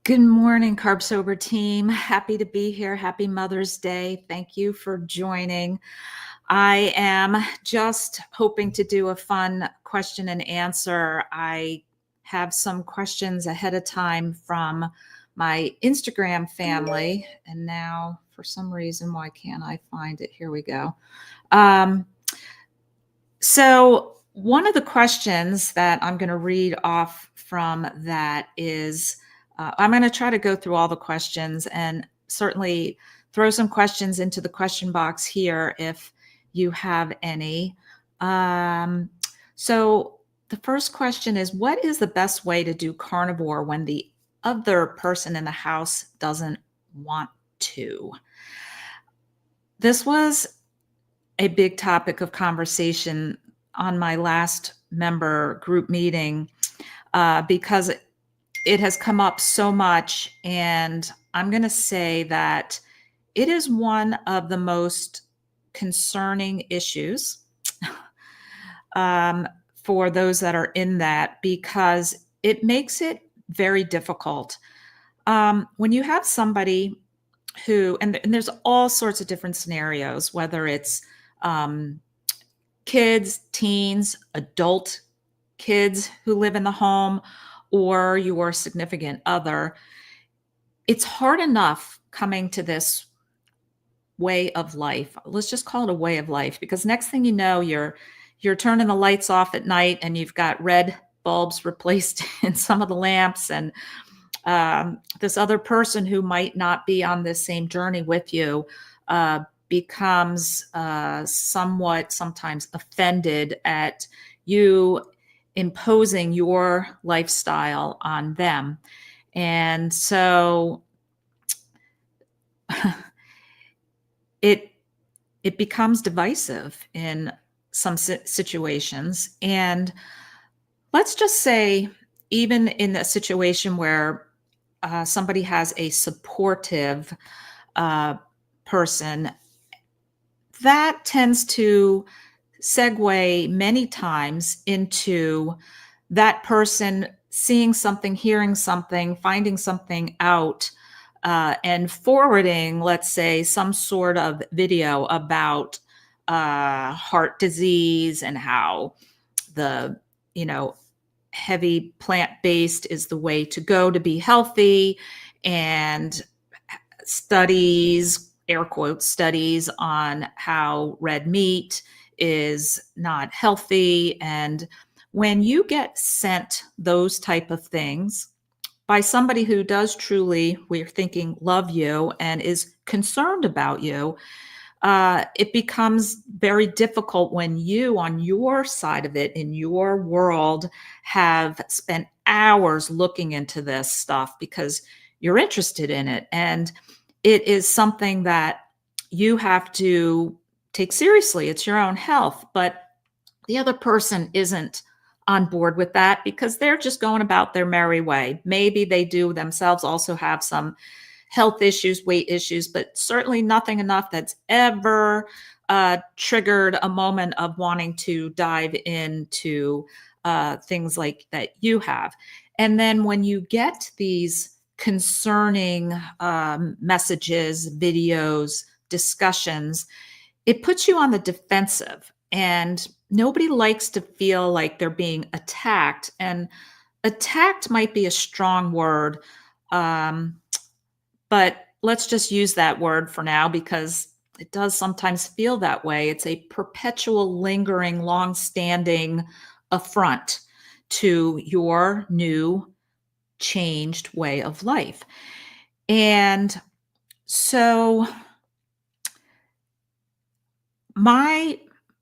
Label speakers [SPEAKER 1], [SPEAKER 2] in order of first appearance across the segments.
[SPEAKER 1] Good morning, Carb Sober team. Happy to be here. Happy Mother's Day. Thank you for joining. I am just hoping to do a fun question and answer. I have some questions ahead of time from my Instagram family, and now for some reason, why can't I find it? Here we go. So one of the questions that I'm going to read off from that is, I'm going to try to go through all the questions and certainly throw some questions into the question box here if you have any. So the first question is, what is the best way to do carnivore when the other person in the house doesn't want to? This was a big topic of conversation on my last member group meeting because it has come up so much. And I'm going to say that it is one of the most concerning issues for those that are in that, because it makes it very difficult. When you have somebody who, and there's all sorts of different scenarios, whether it's kids, teens, adult kids who live in the home, or your significant other. It's hard enough coming to this way of life. Let's just call it a way of life, because next thing you know, you're turning the lights off at night and you've got red bulbs replaced in some of the lamps, and this other person who might not be on this same journey with you becomes somewhat sometimes offended at you imposing your lifestyle on them. And so it becomes divisive in some situations. And let's just say, even in a situation where somebody has a supportive person, that tends to segue many times into that person seeing something, hearing something, finding something out, and forwarding, let's say, some sort of video about heart disease and how the, heavy plant-based is the way to go to be healthy, and studies, air quotes, studies on how red meat is not healthy. And when you get sent those type of things by somebody who does truly, we're thinking, love you and is concerned about you, it becomes very difficult when you, on your side of it, in your world, have spent hours looking into this stuff because you're interested in it. And it is something that you have to take seriously. It's your own health, but the other person isn't on board with that because they're just going about their merry way. Maybe they do themselves also have some health issues, weight issues, but certainly nothing enough that's ever triggered a moment of wanting to dive into things like that you have. And then when you get these concerning messages, videos, discussions, it puts you on the defensive, and nobody likes to feel like they're being attacked. And attacked might be a strong word, but let's just use that word for now because it does sometimes feel that way. It's a perpetual, lingering, long-standing affront to your new, changed way of life. And so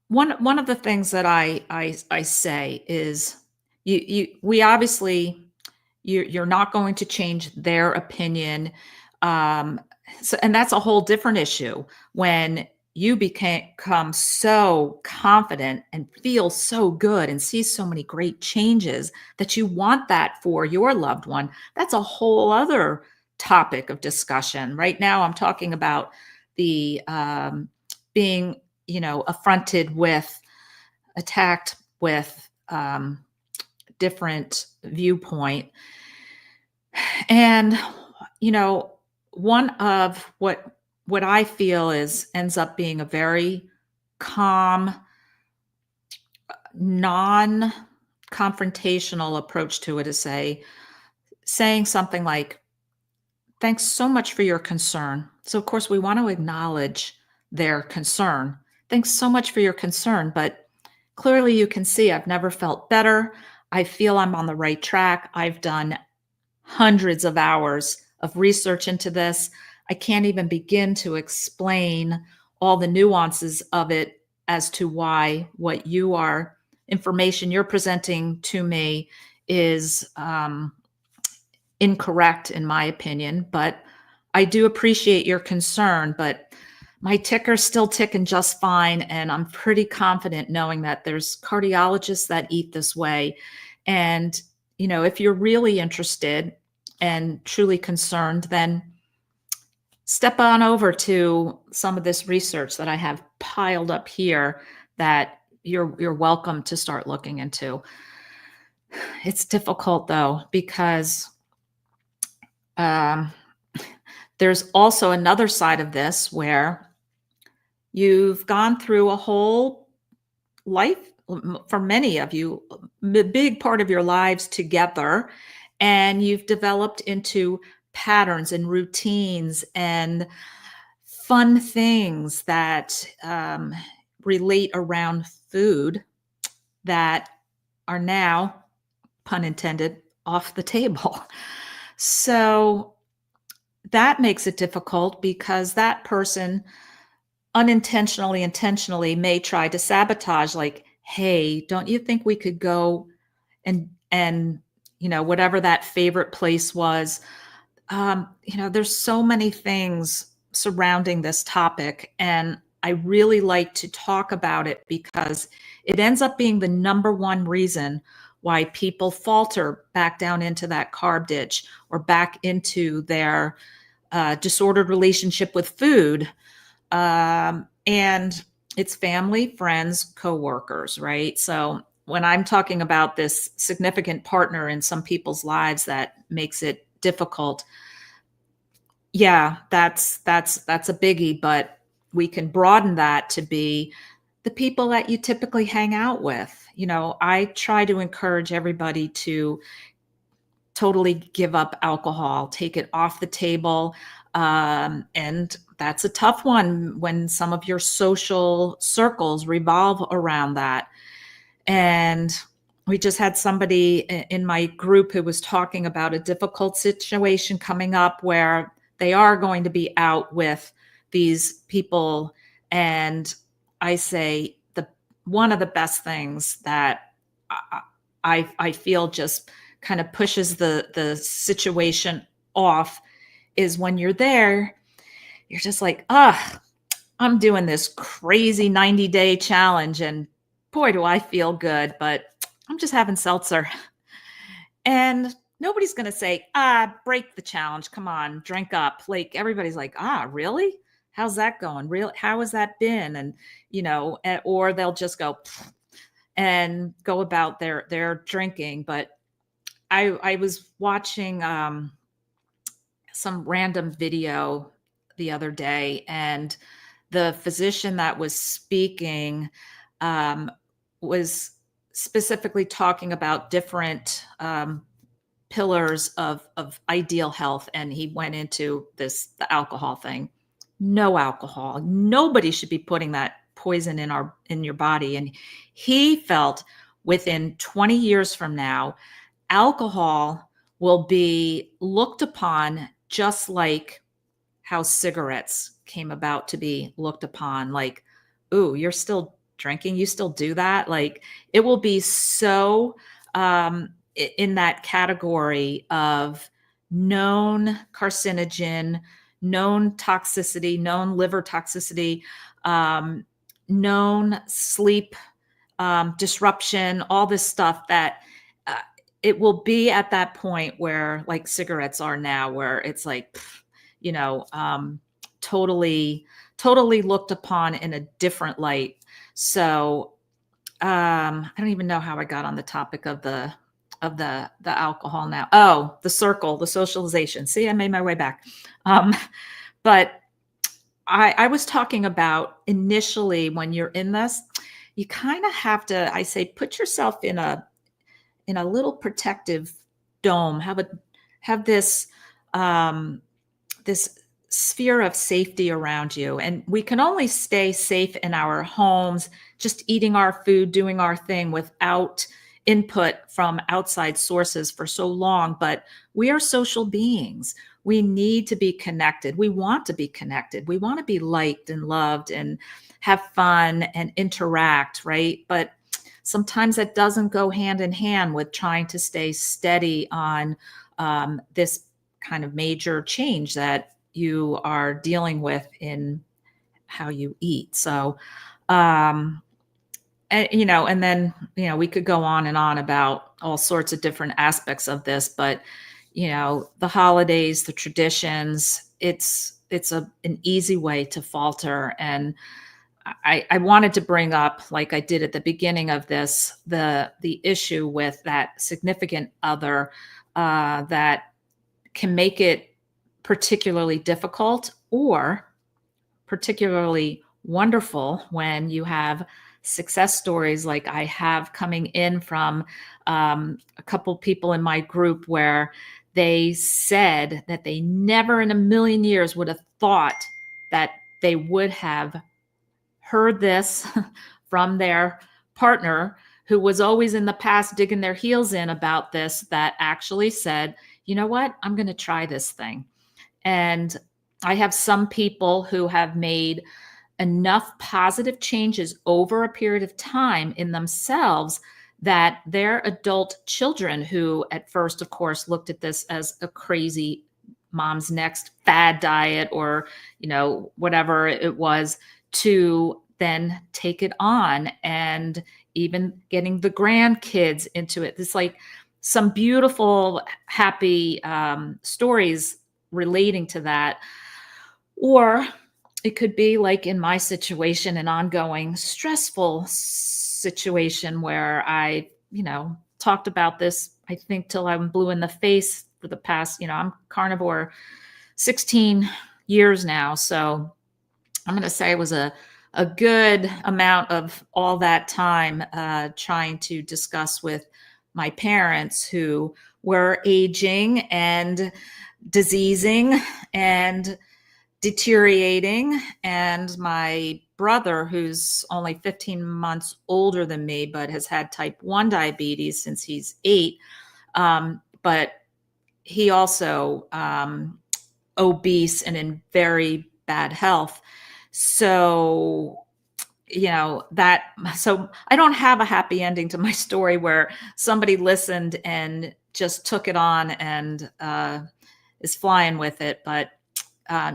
[SPEAKER 1] one of the things that I say is we obviously, you're not going to change their opinion. So, and that's a whole different issue when you become so confident and feel so good and see so many great changes that you want that for your loved one. That's a whole other topic of discussion. Right now, I'm talking about the being, affronted with, attacked with different viewpoint. And, you know, one of what I feel is ends up being a very calm, non-confrontational approach to it is saying something like, "Thanks so much for your concern." So, of course, we want to acknowledge their concern. "Thanks so much for your concern, but clearly you can see I've never felt better. I feel I'm on the right track. I've done hundreds of hours of research into this. I can't even begin to explain all the nuances of it as to why what you are information you're presenting to me is incorrect in my opinion, but I do appreciate your concern, but my ticker's still ticking just fine, and I'm pretty confident knowing that there's cardiologists that eat this way. And, if you're really interested and truly concerned, then step on over to some of this research that I have piled up here that you're welcome to start looking into. It's difficult though, because um, there's also another side of this where you've gone through a whole life, for many of you, a big part of your lives together, and you've developed into patterns and routines and fun things that relate around food that are now, pun intended, off the table. So that makes it difficult because that person unintentionally, intentionally may try to sabotage, like, "Hey, don't you think we could go and whatever that favorite place was?" There's so many things surrounding this topic, and I really like to talk about it because it ends up being the number one reason why people falter back down into that carb ditch or back into their disordered relationship with food. And it's family, friends, coworkers, right? So when I'm talking about this significant partner in some people's lives that makes it difficult, yeah, that's a biggie, but we can broaden that to be the people that you typically hang out with. I try to encourage everybody to totally give up alcohol, take it off the table. And that's a tough one when some of your social circles revolve around that. And we just had somebody in my group who was talking about a difficult situation coming up where they are going to be out with these people. And I say one of the best things that I feel just kind of pushes the situation off is when you're there, you're just like, I'm doing this crazy 90-day challenge and boy, do I feel good, but I'm just having seltzer. And nobody's going to say, break the challenge. Come on, drink up. Like everybody's like, really? How's that going? Real? How has that been? And, or they'll just go and go about their drinking. But I was watching some random video the other day, and the physician that was speaking was specifically talking about different pillars of ideal health, and he went into the alcohol thing. No alcohol. Nobody should be putting that poison in your body. And he felt within 20 years from now, alcohol will be looked upon just like how cigarettes came about to be looked upon. Like, ooh, you're still drinking, you still do that? Like, it will be so in that category of known carcinogen, known toxicity, known liver toxicity, known sleep disruption, all this stuff that it will be at that point where, like cigarettes are now, where it's like, totally, totally looked upon in a different light. So I don't even know how I got on the topic of of the alcohol now. Oh, the circle, the socialization. See, I made my way back. Um, but I was talking about initially when you're in this, you kind of have to, I say, put yourself in a little protective dome. Have this um, this sphere of safety around you, and we can only stay safe in our homes, just eating our food, doing our thing without input from outside sources for so long. But we are social beings. We need to be connected. We want to be connected. We want to be liked and loved and have fun and interact, right? But sometimes that doesn't go hand in hand with trying to stay steady on this kind of major change that you are dealing with in how you eat. So, and then, we could go on and on about all sorts of different aspects of this, but, the holidays, the traditions, it's an easy way to falter. And I wanted to bring up, like I did at the beginning of this, the issue with that significant other that can make it particularly difficult or particularly wonderful when you have success stories like I have coming in from a couple people in my group where they said that they never in a million years would have thought that they would have heard this from their partner who was always in the past digging their heels in about this, that actually said, you know what, I'm going to try this thing. And I have some people who have made enough positive changes over a period of time in themselves that their adult children, who at first, of course, looked at this as a crazy mom's next fad diet or, whatever it was, to then take it on and even getting the grandkids into it. It's like some beautiful, happy stories relating to that. Or it could be like in my situation, an ongoing stressful situation where I, talked about this, I think, till I'm blue in the face for the past, I'm carnivore 16 years now. So I'm going to say it was a good amount of all that time trying to discuss with my parents who were aging and diseasing and deteriorating, and my brother, who's only 15 months older than me but has had type 1 diabetes since he's 8, but he also obese and in very bad health. So so I don't have a happy ending to my story where somebody listened and just took it on and is flying with it, but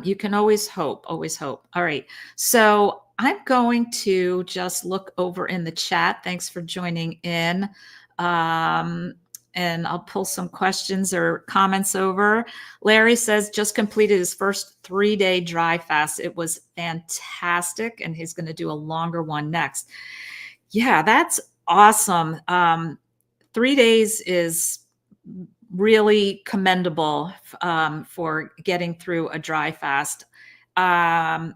[SPEAKER 1] you can always hope, always hope. All right. So I'm going to just look over in the chat. Thanks for joining in. And I'll pull some questions or comments over. Larry says, just completed his first 3-day dry fast. It was fantastic. And he's going to do a longer one next. Yeah, that's awesome. 3 days is really commendable for getting through a dry fast. And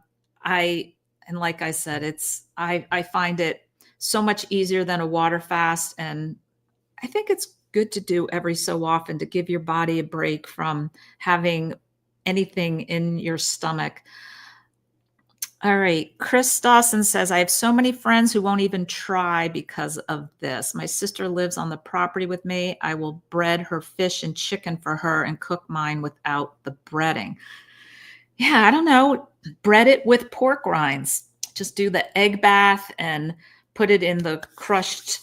[SPEAKER 1] like I said, I find it so much easier than a water fast. And I think it's good to do every so often to give your body a break from having anything in your stomach. All right. Chris Dawson says, I have so many friends who won't even try because of this. My sister lives on the property with me. I will bread her fish and chicken for her and cook mine without the breading. Yeah, I don't know. Bread it with pork rinds. Just do the egg bath and put it in the crushed,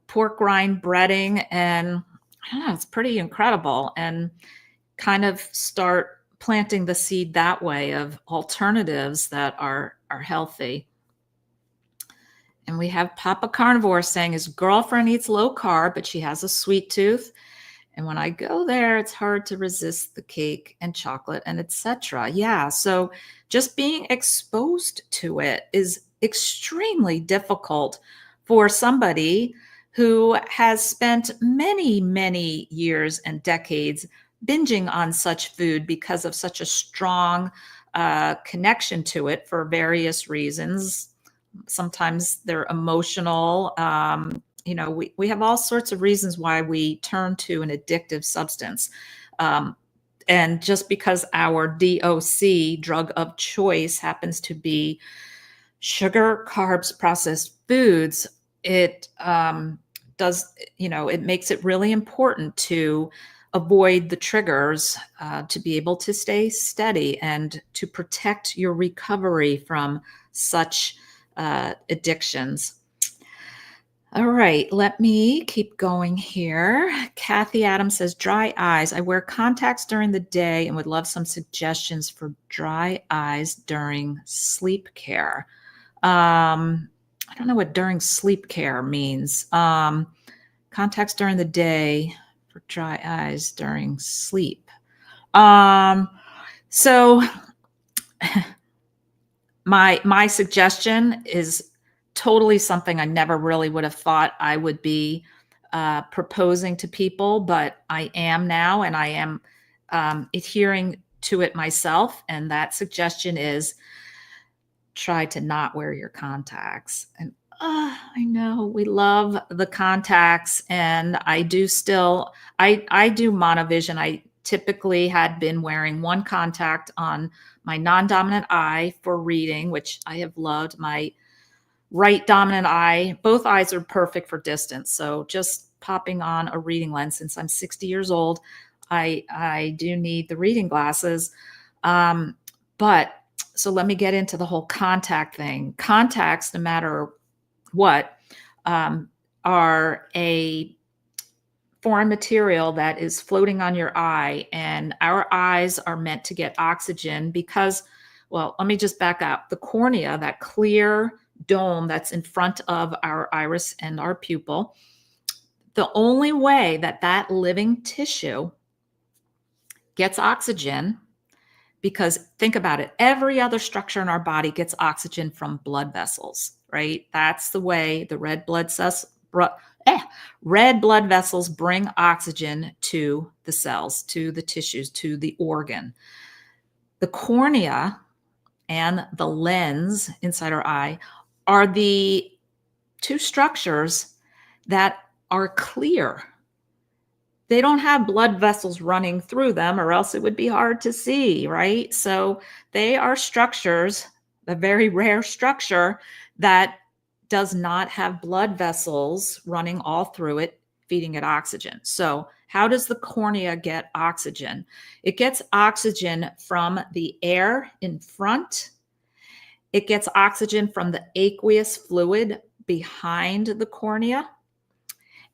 [SPEAKER 1] pork rind breading. And I don't know, it's pretty incredible. And kind of start planting the seed that way of alternatives that are healthy. And we have Papa Carnivore saying his girlfriend eats low carb, but she has a sweet tooth. And when I go there, it's hard to resist the cake and chocolate and etc. Yeah. So just being exposed to it is extremely difficult for somebody who has spent many, many years and decades binging on such food because of such a strong connection to it for various reasons. Sometimes they're emotional. We have all sorts of reasons why we turn to an addictive substance. And just because our DOC, drug of choice, happens to be sugar, carbs, processed foods, it it makes it really important to avoid the triggers, to be able to stay steady and to protect your recovery from such addictions. All right, let me keep going here. Kathy Adams says, dry eyes. I wear contacts during the day and would love some suggestions for dry eyes during sleep care. I don't know what during sleep care means. Contacts during the day for dry eyes during sleep. So my suggestion is totally something I never really would have thought I would be proposing to people, but I am now, and I am adhering to it myself. And that suggestion is try to not wear your contacts. And I know we love the contacts, and I do still, I do monovision. I typically had been wearing one contact on my non-dominant eye for reading, which I have loved. My right dominant eye, both eyes are perfect for distance. So just popping on a reading lens, since I'm 60 years old, I do need the reading glasses. But so let me get into the whole contact thing. Contacts, no matter what, are a foreign material that is floating on your eye, and our eyes are meant to get oxygen because, well, let me just back up. The cornea, that clear dome that's in front of our iris and our pupil, the only way that that living tissue gets oxygen, because think about it, every other structure in our body gets oxygen from blood vessels, right? That's the way the red blood vessels bring oxygen to the cells, to the tissues, to the organ. The cornea and the lens inside our eye are the two structures that are clear. They don't have blood vessels running through them, or else it would be hard to see, right? So they are structures, a very rare structure that does not have blood vessels running all through it, feeding it oxygen. So how does the cornea get oxygen? It gets oxygen from the air in front. It gets oxygen from the aqueous fluid behind the cornea.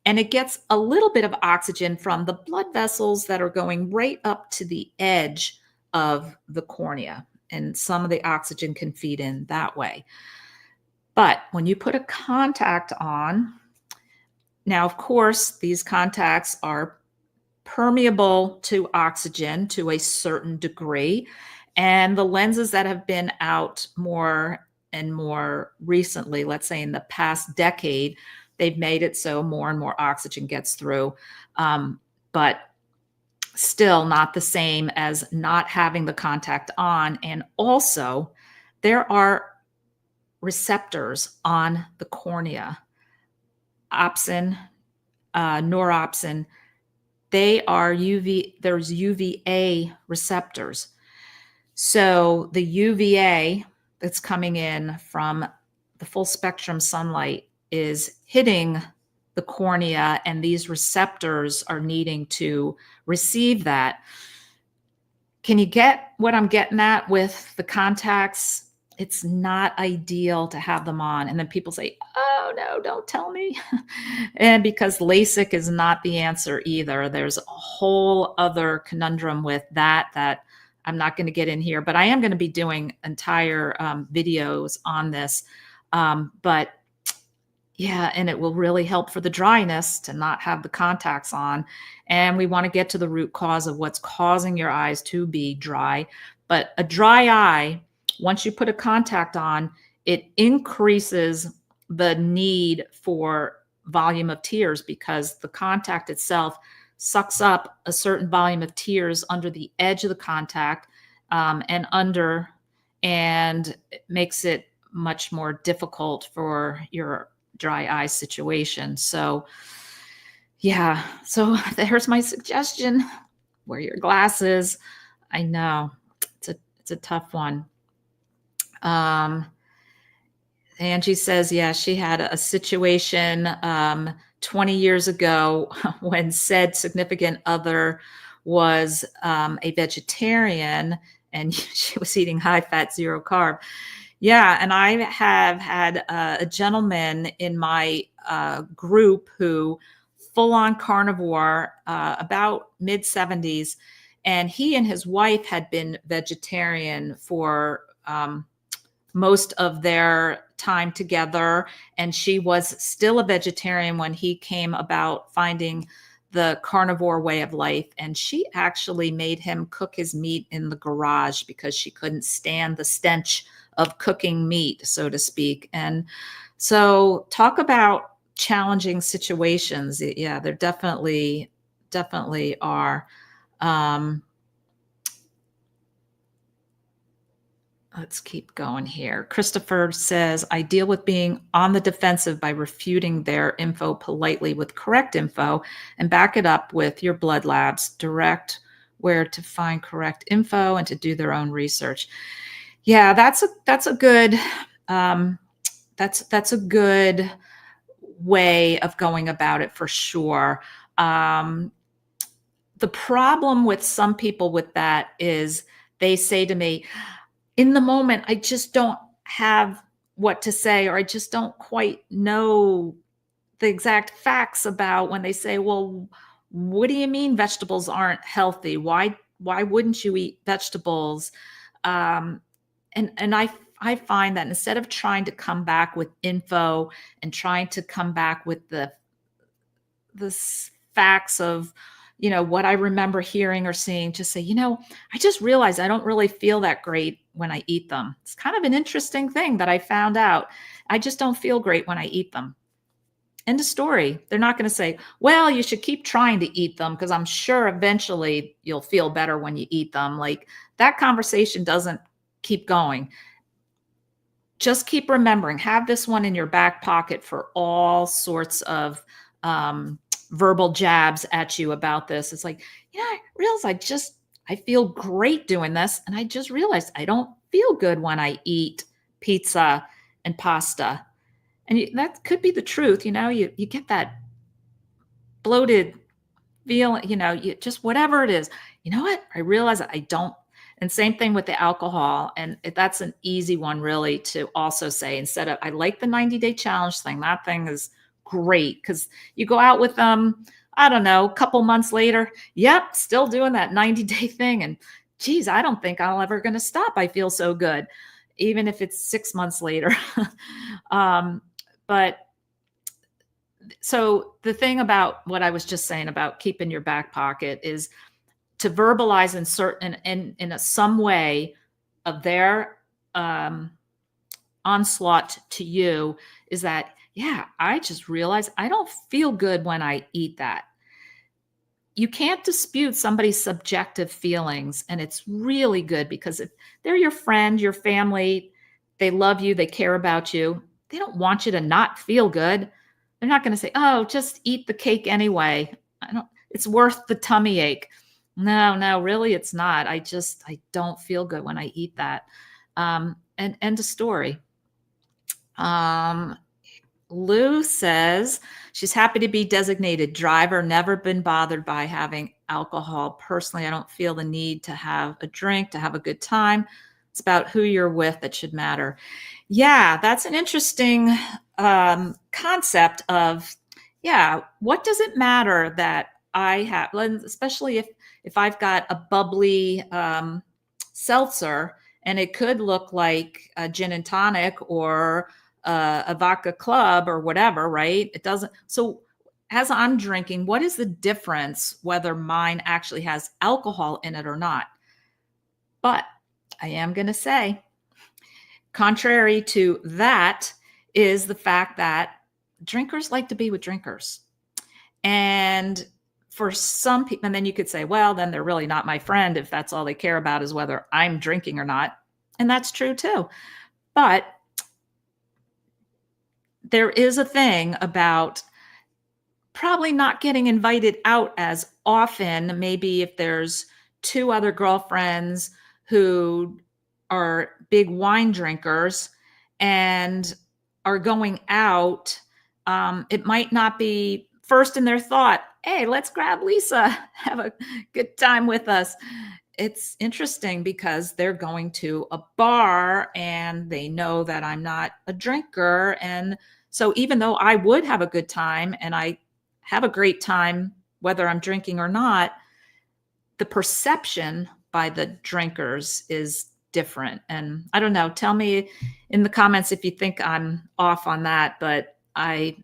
[SPEAKER 1] And it gets a little bit of oxygen from the blood vessels that are going right up to the edge of the cornea. And some of the oxygen can feed in that way. But when you put a contact on, now, of course, these contacts are permeable to oxygen to a certain degree. And the lenses that have been out more and more recently, let's say in the past decade, they've made it so more and more oxygen gets through, but still not the same as not having the contact on. And also, there are receptors on the cornea, opsin, neuropsin. They are there's UVA receptors. So the UVA that's coming in from the full spectrum sunlight is hitting the cornea, and these receptors are needing to receive that. Can you get what I'm getting at with the contacts? It's not ideal to have them on. And then people say, oh no, don't tell me. And because LASIK is not the answer either. There's a whole other conundrum with that I'm not going to get in here, but I am going to be doing entire videos on this. But yeah, and it will really help for the dryness to not have the contacts on. And we want to get to the root cause of what's causing your eyes to be dry. But a dry eye, once you put a contact on, it increases the need for volume of tears because the contact itself sucks up a certain volume of tears under the edge of the contact and under, and it makes it much more difficult for your dry eye situation. So yeah, so there's my suggestion. Wear your glasses. I know it's a tough one. Angie says, yeah, she had a situation 20 years ago when said significant other was a vegetarian and she was eating high fat, zero carb. Yeah, and I have had a gentleman in my group who full on carnivore, about mid 70s, and he and his wife had been vegetarian for most of their time together, and she was still a vegetarian when he came about finding the carnivore way of life. And she actually made him cook his meat in the garage because she couldn't stand the stench of cooking meat, so to speak. And so talk about challenging situations. Yeah, there definitely are. Let's keep going here. Christopher says, I deal with being on the defensive by refuting their info politely with correct info and back it up with your blood labs, direct where to find correct info and to do their own research. Yeah, that's a good that's a good way of going about it for sure. The problem with some people with that is they say to me, in the moment, I just don't have what to say, or I just don't quite know the exact facts about when they say, well, what do you mean vegetables aren't healthy? Why wouldn't you eat vegetables? And I find that instead of trying to come back with info and trying to come back with the facts of, what I remember hearing or seeing, just say, I just realized I don't really feel that great when I eat them. It's kind of an interesting thing that I found out. I just don't feel great when I eat them. End of story. They're not going to say, well, you should keep trying to eat them because I'm sure eventually you'll feel better when you eat them. Like, that conversation doesn't keep going. Just keep remembering, have this one in your back pocket for all sorts of verbal jabs at you about this. It's like, I realize I feel great doing this. And I just realized I don't feel good when I eat pizza and pasta. And that could be the truth. You get that bloated feeling, you just, whatever it is, you know what? I realize I don't. And same thing with the alcohol. And that's an easy one really to also say, instead of, I like the 90-day challenge thing. That thing is great because you go out with them, I don't know, a couple months later, yep, still doing that 90-day thing. And geez, I don't think I'm ever going to stop. I feel so good, even if it's 6 months later. But so the thing about what I was just saying about keeping your back pocket is to verbalize in certain, in some way of their onslaught to you is that, yeah, I just realized I don't feel good when I eat that. You can't dispute somebody's subjective feelings. And it's really good because if they're your friend, your family, they love you, they care about you, they don't want you to not feel good. They're not going to say, oh, just eat the cake anyway. It's worth the tummy ache. No, really, it's not. I don't feel good when I eat that. And end of story. Lou says she's happy to be designated driver, never been bothered by having alcohol. Personally, I don't feel the need to have a drink, to have a good time. It's about who you're with that should matter. Yeah, that's an interesting concept of, what does it matter that I have, especially if I've got a bubbly seltzer and it could look like a gin and tonic or a vodka club or whatever, right? It doesn't. So as I'm drinking, what is the difference whether mine actually has alcohol in it or not? But I am going to say, contrary to that is the fact that drinkers like to be with drinkers. And for some people, and then you could say, well, then they're really not my friend if that's all they care about is whether I'm drinking or not. And that's true too. But there is a thing about probably not getting invited out as often. Maybe if there's two other girlfriends who are big wine drinkers and are going out, it might not be first in their thought, hey, let's grab Lisa, have a good time with us. It's interesting because they're going to a bar and they know that I'm not a drinker. And so even though I would have a good time and I have a great time, whether I'm drinking or not, the perception by the drinkers is different. And I don't know, tell me in the comments if you think I'm off on that, but I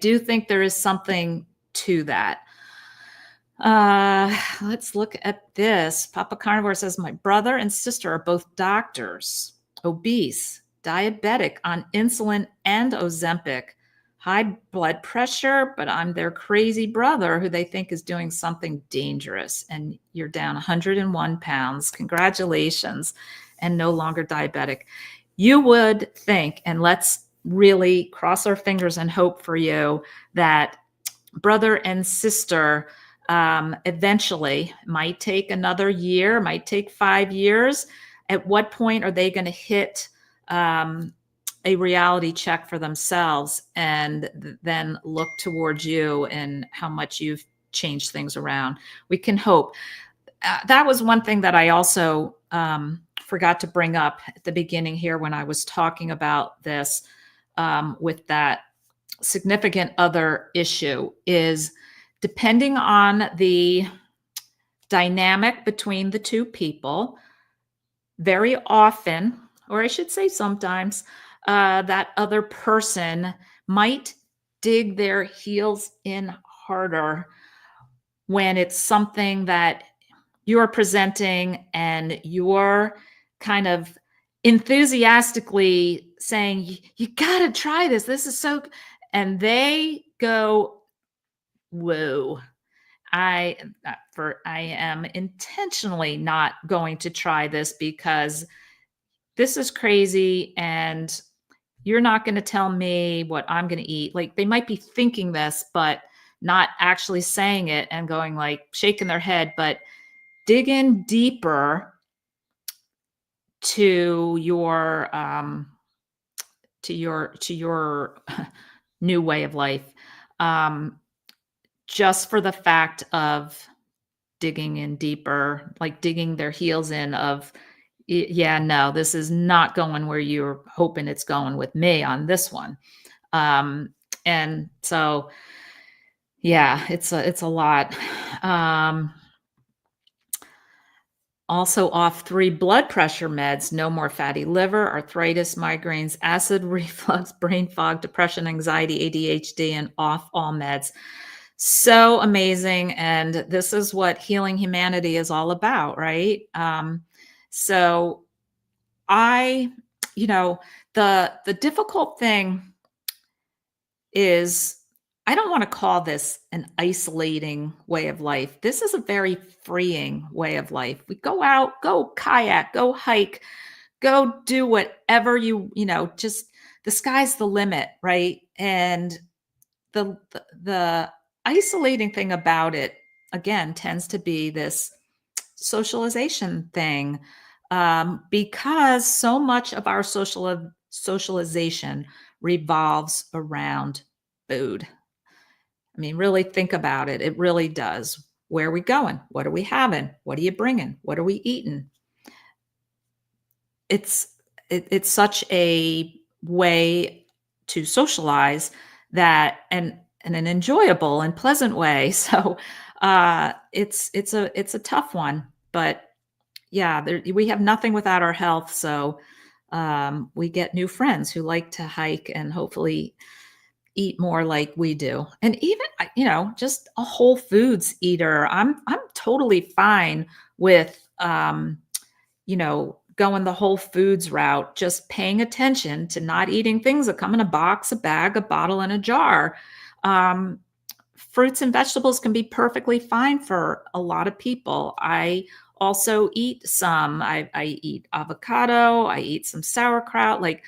[SPEAKER 1] do think there is something to that. Let's look at this. Papa Carnivore says, my brother and sister are both doctors, obese, diabetic, on insulin and Ozempic, high blood pressure, but I'm their crazy brother who they think is doing something dangerous. And you're down 101 pounds. Congratulations. And no longer diabetic. You would think, and let's really cross our fingers and hope for you, that brother and sister eventually, might take another year, might take 5 years. At what point are they going to hit a reality check for themselves and then look towards you and how much you've changed things around? We can hope. That was one thing that I also forgot to bring up at the beginning here when I was talking about this with that significant other issue is depending on the dynamic between the two people, very often, or I should say sometimes, that other person might dig their heels in harder when it's something that you're presenting and you're kind of enthusiastically saying, you got to try this. This is so, and they go, whoa, I am intentionally not going to try this because this is crazy and you're not going to tell me what I'm going to eat. Like they might be thinking this, but not actually saying it and going like shaking their head, but dig in deeper to your new way of life. Just for the fact of digging in deeper, like digging their heels in of, yeah, no, this is not going where you're hoping it's going with me on this one. And so, yeah, it's a lot. Also off 3 blood pressure meds, no more fatty liver, arthritis, migraines, acid reflux, brain fog, depression, anxiety, ADHD, and off all meds. So amazing. And this is what healing humanity is all about, right? So the difficult thing is, I don't want to call this an isolating way of life. This is a very freeing way of life. We go out, go kayak, go hike, go do whatever just the sky's the limit, right? And the isolating thing about it, again, tends to be this socialization thing, because so much of our socialization revolves around food. I mean, really think about it. It really does. Where are we going? What are we having? What are you bringing? What are we eating? It's such a way to socialize that, and in an enjoyable and pleasant way. So it's a tough one, but yeah, we have nothing without our health. So we get new friends who like to hike and hopefully eat more like we do. And even, just a whole foods eater. I'm totally fine with, going the whole foods route, just paying attention to not eating things that come in a box, a bag, a bottle, and a jar. Um, Fruits and vegetables can be perfectly fine for a lot of people. I also eat some. I eat avocado. I eat some sauerkraut. Like,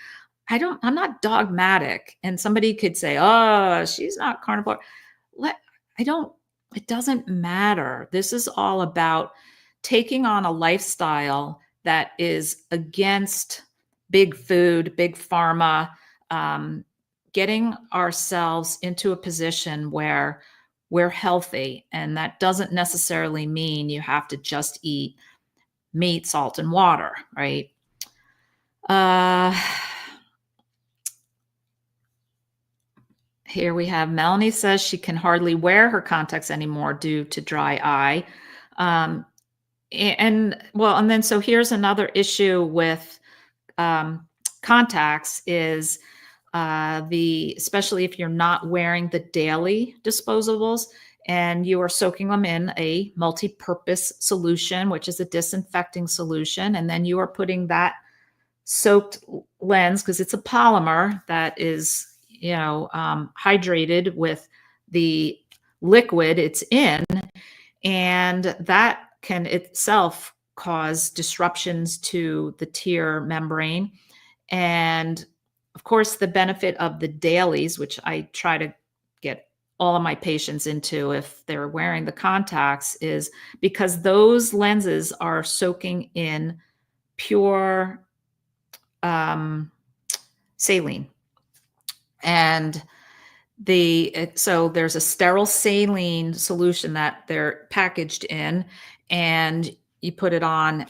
[SPEAKER 1] I'm not dogmatic. And somebody could say, "Oh, she's not carnivore." Let I don't. It doesn't matter. This is all about taking on a lifestyle that is against big food, big pharma, um, getting ourselves into a position where we're healthy. And that doesn't necessarily mean you have to just eat meat, salt, and water, right? Uh, Here we have Melanie says she can hardly wear her contacts anymore due to dry eye. Um, and then so here's another issue with um, contacts is especially if you're not wearing the daily disposables and you are soaking them in a multi-purpose solution, which is a disinfecting solution, and then you are putting that soaked lens, because it's a polymer that is, hydrated with the liquid it's in, and that can itself cause disruptions to the tear membrane. And of course, the benefit of the dailies, which I try to get all of my patients into if they're wearing the contacts, is because those lenses are soaking in pure saline. And so there's a sterile saline solution that they're packaged in, and you put it on.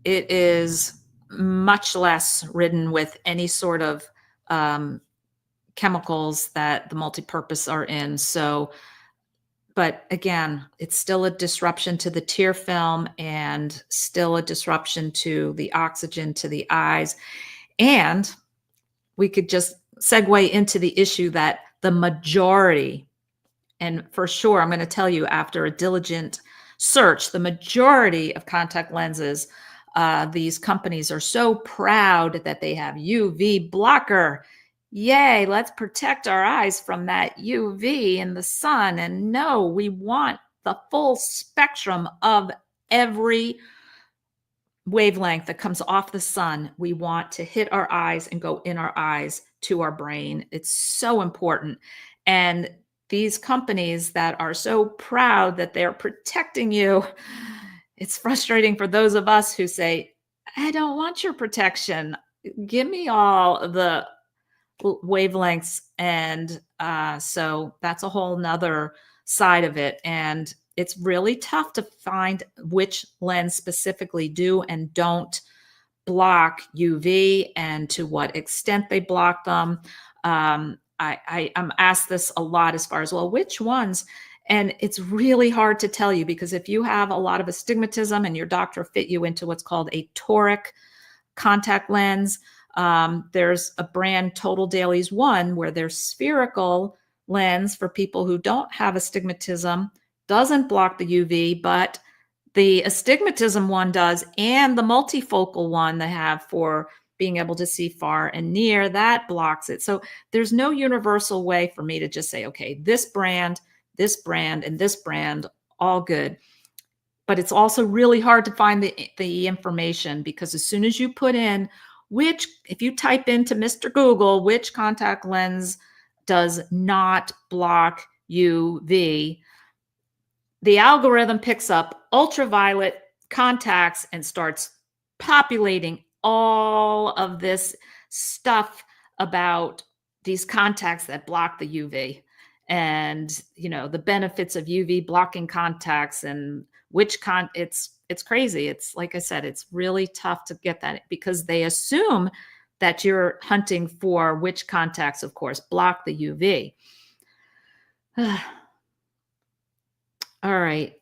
[SPEAKER 1] It is much less ridden with any sort of chemicals that the multi-purpose are in. So, but again, it's still a disruption to the tear film and still a disruption to the oxygen to the eyes. And we could just segue into the issue that the majority, and for sure, I'm going to tell you after a diligent search, the majority of contact lenses, these companies are so proud that they have UV blocker. Yay, let's protect our eyes from that UV in the sun. And no, we want the full spectrum of every wavelength that comes off the sun. We want to hit our eyes and go in our eyes to our brain. It's so important. And these companies that are so proud that they're protecting you, it's frustrating for those of us who say, I don't want your protection. Give me all the wavelengths. And so that's a whole nother side of it. And it's really tough to find which lens specifically do and don't block UV and to what extent they block them. I'm asked this a lot as far as, well, which ones? And it's really hard to tell you, because if you have a lot of astigmatism and your doctor fit you into what's called a toric contact lens, there's a brand, Total Dailies One, where their spherical lens for people who don't have astigmatism doesn't block the UV, but the astigmatism one does, and the multifocal one they have for being able to see far and near, that blocks it. So there's no universal way for me to just say, okay, this brand, and this brand, all good. But it's also really hard to find the information, because as soon as you put in if you type into Mr. Google, which contact lens does not block UV, the algorithm picks up ultraviolet contacts and starts populating all of this stuff about these contacts that block the UV, and the benefits of UV blocking contacts, and it's crazy. It's, like I said, it's really tough to get that, because they assume that you're hunting for which contacts, of course, block the UV. All right.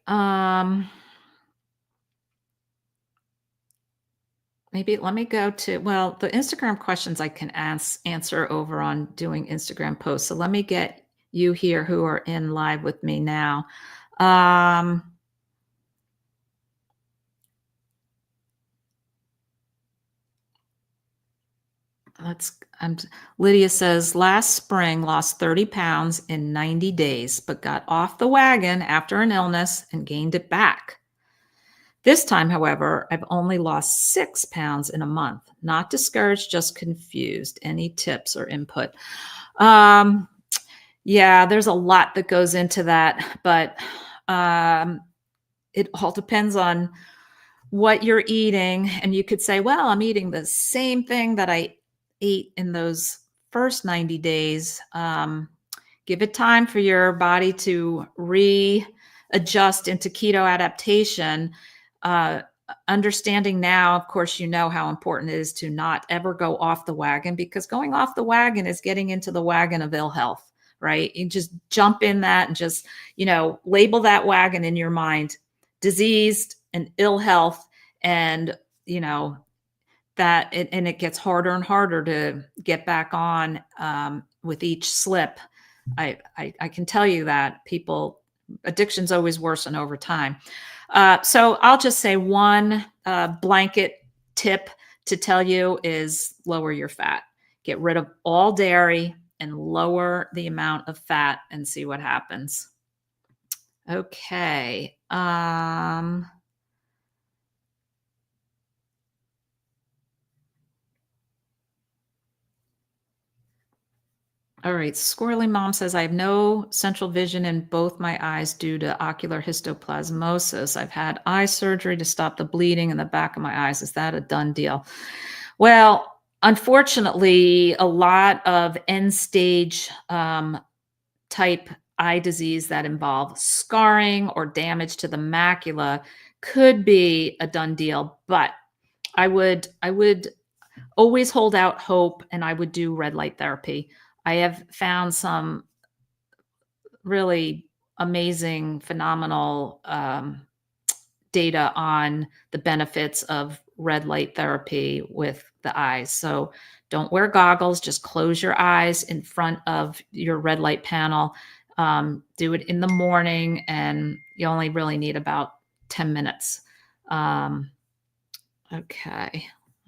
[SPEAKER 1] Maybe let me go to, well, the Instagram questions I can answer over on doing Instagram posts. So let me get you here who are in live with me now. let's Lydia says last spring lost 30 pounds in 90 days, but got off the wagon after an illness and gained it back. This time, however, I've only lost 6 pounds in a month. Not discouraged, just confused. Any tips or input? Um, yeah, there's a lot that goes into that, but it all depends on what you're eating. And you could say, well, I'm eating the same thing that I ate in those first 90 days. Give it time for your body to readjust into keto adaptation. Uh, Understanding now, of course, you know how important it is to not ever go off the wagon, because going off the wagon is getting into the wagon of ill health, right? You just jump in that and just, label that wagon in your mind, diseased and ill health. And, and it gets harder and harder to get back on with each slip. I can tell you that addictions always worsen over time. So I'll just say one blanket tip to tell you is lower your fat. Get rid of all dairy and lower the amount of fat and see what happens. Okay. All right. Squirrely Mom says, I have no central vision in both my eyes due to ocular histoplasmosis. I've had eye surgery to stop the bleeding in the back of my eyes. Is that a done deal? Well, unfortunately, a lot of end stage type eye disease that involve scarring or damage to the macula could be a done deal, but I would always hold out hope, and I would do red light therapy. I have found some really amazing, phenomenal data on the benefits of red light therapy with the eyes. So don't wear goggles, just close your eyes in front of your red light panel. Do it in the morning, and you only really need about 10 minutes. Okay,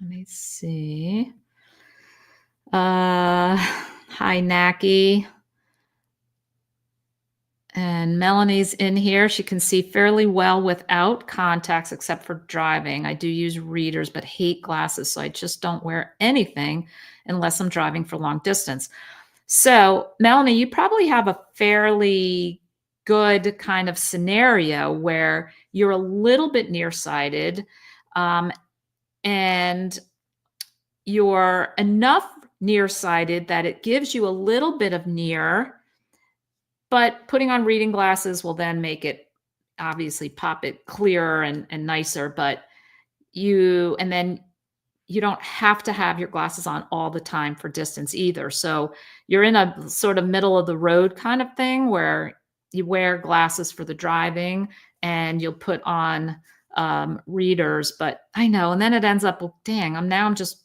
[SPEAKER 1] let me see. Hi, Naki. And Melanie's in here. She can see fairly well without contacts except for driving. I do use readers, but hate glasses, so I just don't wear anything unless I'm driving for long distance. So, Melanie, you probably have a fairly good kind of scenario where you're a little bit nearsighted, and you're enough nearsighted that it gives you a little bit of near, but putting on reading glasses will then make it obviously pop it clearer and nicer. But then you don't have to have your glasses on all the time for distance either. So you're in a sort of middle of the road kind of thing where you wear glasses for the driving and you'll put on readers. But I know, and then it ends up, well, dang, I'm just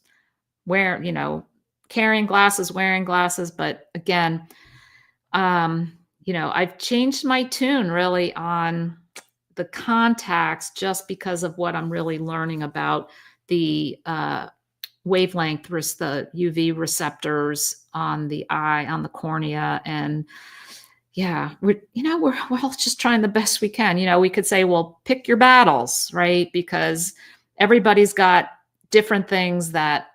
[SPEAKER 1] carrying glasses, wearing glasses. But again, I've changed my tune really on the contacts just because of what I'm really learning about the wavelength, the UV receptors on the eye, on the cornea. And yeah, we're all just trying the best we can. We could say, well, pick your battles, right? Because everybody's got different things that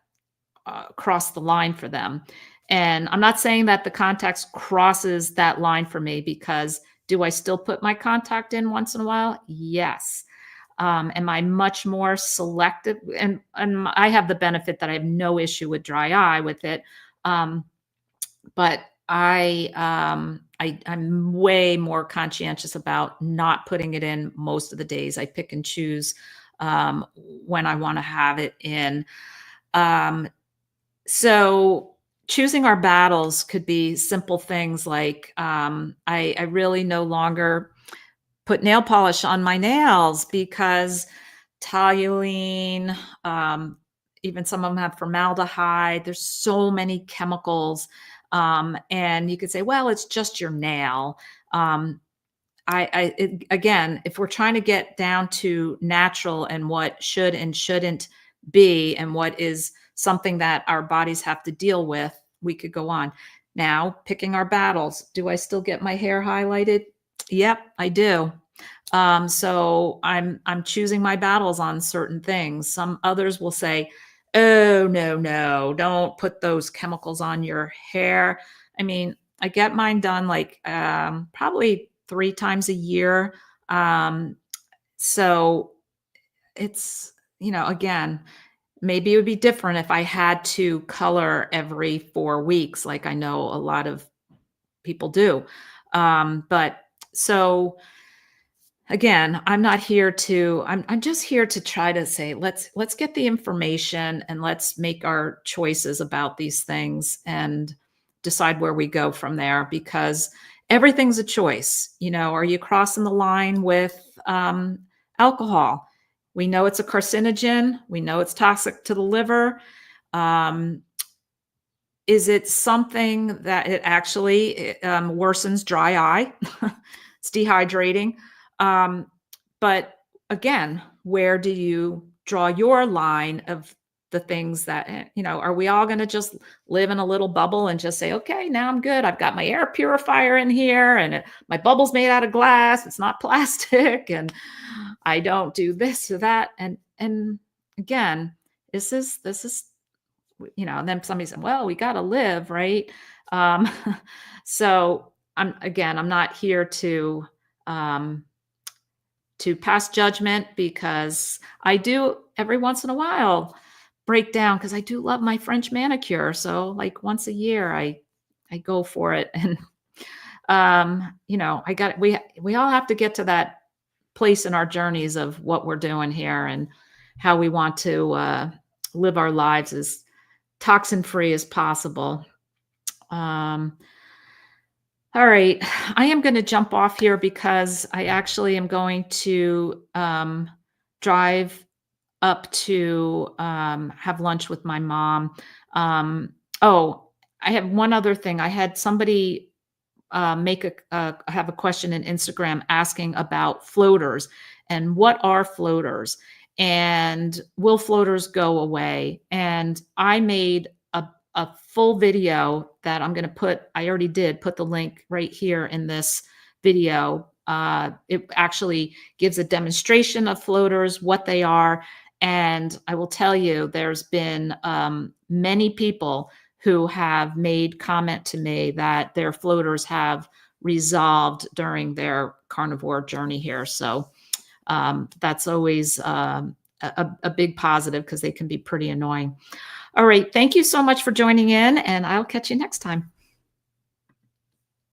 [SPEAKER 1] cross the line for them. And I'm not saying that the contacts crosses that line for me, because do I still put my contact in once in a while? Yes. Am I much more selective? And I have the benefit that I have no issue with dry eye with it. But I'm way more conscientious about not putting it in most of the days. I pick and choose when I want to have it in. So choosing our battles could be simple things like I really no longer put nail polish on my nails because toluene, even some of them have formaldehyde. There's so many chemicals. And you could say, well, it's just your nail. Again, if we're trying to get down to natural and what should and shouldn't be and what is something that our bodies have to deal with, we could go on. Now, picking our battles. Do I still get my hair highlighted? Yep, I do. So I'm choosing my battles on certain things. Some others will say, "Oh, no, no, don't put those chemicals on your hair." I mean, I get mine done like probably 3 times a year. Um, so it's, again, maybe it would be different if I had to color every 4 weeks, like I know a lot of people do. But so again, I'm just here to try to say, let's get the information and let's make our choices about these things and decide where we go from there, because everything's a choice. Are you crossing the line with alcohol? We know it's a carcinogen. We know it's toxic to the liver. Um, is it something that it actually worsens dry eye? It's dehydrating. Um, but again, where do you draw your line of the things that, are we all going to just live in a little bubble and just say, okay, now I'm good. I've got my air purifier in here and my bubble's made out of glass. It's not plastic. And I don't do this or that. And again, this is, and then somebody said, well, we got to live, right? Um, so I'm not here to pass judgment, because I do every once in a while break down, because I do love my French manicure. So like once a year, I go for it. And, we all have to get to that place in our journeys of what we're doing here and how we want to live our lives as toxin free as possible. All right, I am going to jump off here because I actually am going to drive up to have lunch with my mom. Oh, I have one other thing. I had somebody have a question in Instagram asking about floaters and what are floaters and will floaters go away? And I made a full video that I'm going to I already did put the link right here in this video. It actually gives a demonstration of floaters, what they are. And I will tell you, there's been many people who have made comment to me that their floaters have resolved during their carnivore journey here. So that's always a big positive, because they can be pretty annoying. All right. Thank you so much for joining in, and I'll catch you next time.